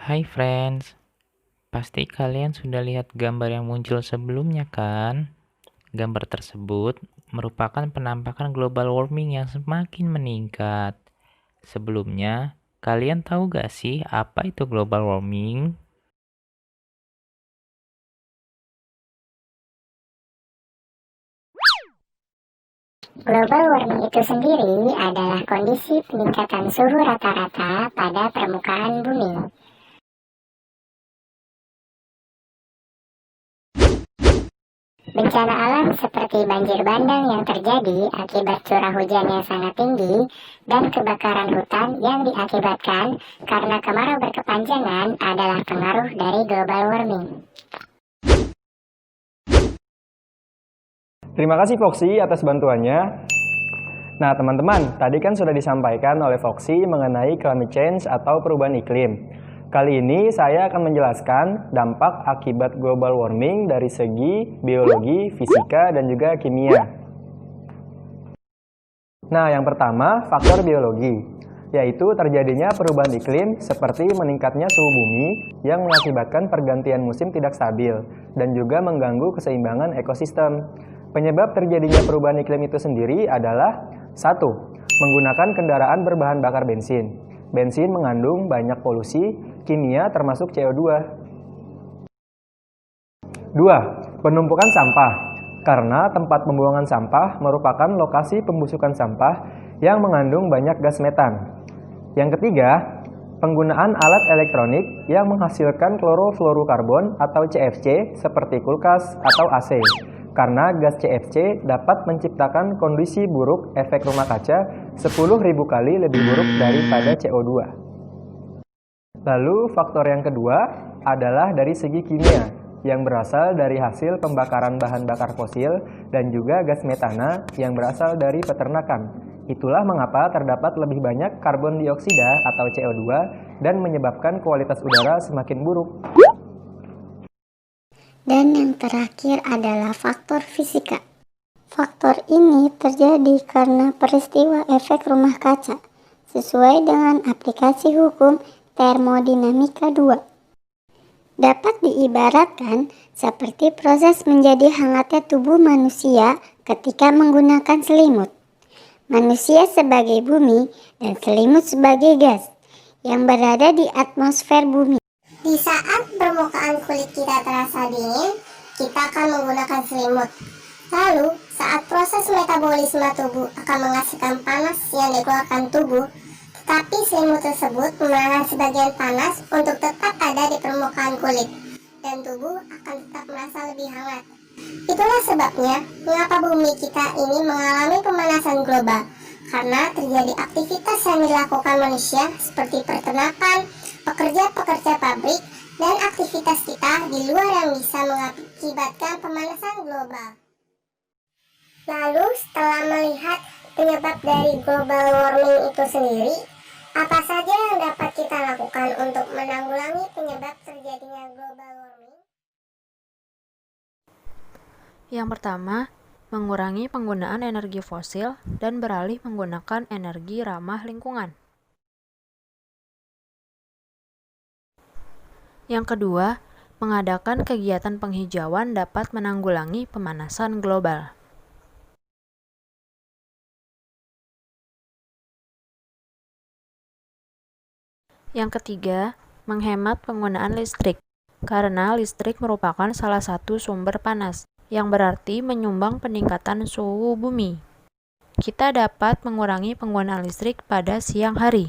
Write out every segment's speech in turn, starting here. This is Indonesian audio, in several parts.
Hai friends, pasti kalian sudah lihat gambar yang muncul sebelumnya kan? Gambar tersebut merupakan penampakan global warming yang semakin meningkat. Sebelumnya, kalian tahu gak sih apa itu global warming? Global warming itu sendiri adalah kondisi peningkatan suhu rata-rata pada permukaan bumi. Bencana alam seperti banjir bandang yang terjadi akibat curah hujan yang sangat tinggi dan kebakaran hutan yang diakibatkan karena kemarau berkepanjangan adalah pengaruh dari global warming. Terima kasih Foxy atas bantuannya. Nah teman-teman, tadi kan sudah disampaikan oleh Foxy mengenai climate change atau perubahan iklim. Kali ini saya akan menjelaskan dampak akibat global warming dari segi biologi, fisika, dan juga kimia. Nah yang pertama, faktor biologi, yaitu terjadinya perubahan iklim seperti meningkatnya suhu bumi yang mengakibatkan pergantian musim tidak stabil dan juga mengganggu keseimbangan ekosistem. Penyebab terjadinya perubahan iklim itu sendiri adalah 1. Menggunakan kendaraan berbahan bakar bensin. Bensin mengandung banyak polusi kimia termasuk CO2. 2. Penumpukan sampah. Karena tempat pembuangan sampah merupakan lokasi pembusukan sampah yang mengandung banyak gas metan. Yang ketiga, penggunaan alat elektronik yang menghasilkan klorofluorokarbon atau CFC seperti kulkas atau AC. Karena gas CFC dapat menciptakan kondisi buruk efek rumah kaca 10.000 kali lebih buruk daripada CO2. Lalu faktor yang kedua adalah dari segi kimia, yang berasal dari hasil pembakaran bahan bakar fosil dan juga gas metana yang berasal dari peternakan. Itulah mengapa terdapat lebih banyak karbon dioksida atau CO2 dan menyebabkan kualitas udara semakin buruk. Dan yang terakhir adalah faktor fisika. Faktor ini terjadi karena peristiwa efek rumah kaca, sesuai dengan aplikasi hukum termodinamika 2. Dapat diibaratkan seperti proses menjadi hangatnya tubuh manusia ketika menggunakan selimut. Manusia sebagai bumi dan selimut sebagai gas yang berada di atmosfer bumi. Di saat permukaan kulit kita terasa dingin, kita akan menggunakan selimut. Lalu, saat proses metabolisme tubuh akan menghasilkan panas yang dikeluarkan tubuh, tetapi selimut tersebut menahan sebagian panas untuk tetap ada di permukaan kulit, dan tubuh akan tetap merasa lebih hangat. Itulah sebabnya mengapa bumi kita ini mengalami pemanasan global, karena terjadi aktivitas yang dilakukan manusia seperti peternakan, pekerja-pekerja pabrik, dan aktivitas kita di luar yang bisa mengakibatkan pemanasan global. Lalu setelah melihat penyebab dari global warming itu sendiri, apa saja yang dapat kita lakukan untuk menanggulangi penyebab terjadinya global warming? Yang pertama, mengurangi penggunaan energi fosil dan beralih menggunakan energi ramah lingkungan. Yang kedua, mengadakan kegiatan penghijauan dapat menanggulangi pemanasan global. Yang ketiga, menghemat penggunaan listrik, karena listrik merupakan salah satu sumber panas, yang berarti menyumbang peningkatan suhu bumi. Kita dapat mengurangi penggunaan listrik pada siang hari.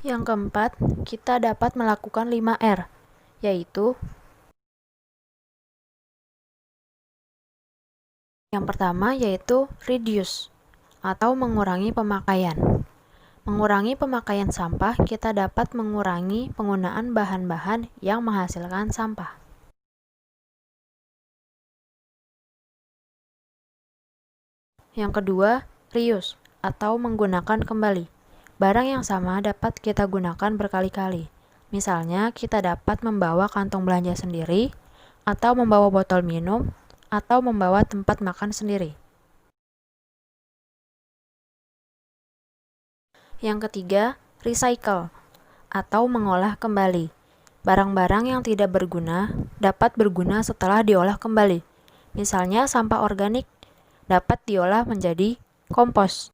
Yang keempat, kita dapat melakukan 5R, yaitu yang pertama yaitu reduce atau mengurangi pemakaian. Mengurangi pemakaian sampah, kita dapat mengurangi penggunaan bahan-bahan yang menghasilkan sampah. Yang kedua, reuse atau menggunakan kembali. Barang yang sama dapat kita gunakan berkali-kali. Misalnya, kita dapat membawa kantong belanja sendiri, atau membawa botol minum, atau membawa tempat makan sendiri. Yang ketiga, recycle atau mengolah kembali. Barang-barang yang tidak berguna dapat berguna setelah diolah kembali. Misalnya, sampah organik dapat diolah menjadi kompos.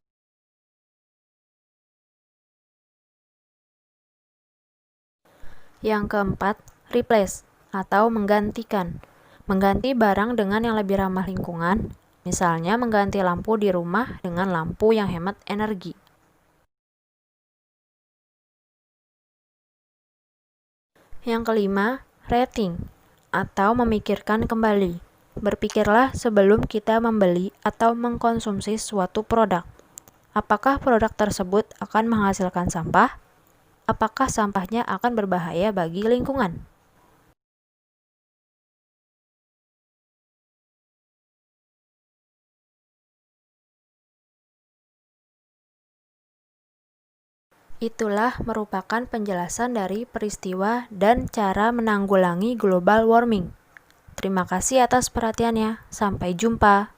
Yang keempat, replace atau menggantikan. Mengganti barang dengan yang lebih ramah lingkungan, misalnya mengganti lampu di rumah dengan lampu yang hemat energi. Yang kelima, rating atau memikirkan kembali. Berpikirlah sebelum kita membeli atau mengkonsumsi suatu produk. Apakah produk tersebut akan menghasilkan sampah? Apakah sampahnya akan berbahaya bagi lingkungan? Itulah merupakan penjelasan dari peristiwa dan cara menanggulangi global warming. Terima kasih atas perhatiannya. Sampai jumpa.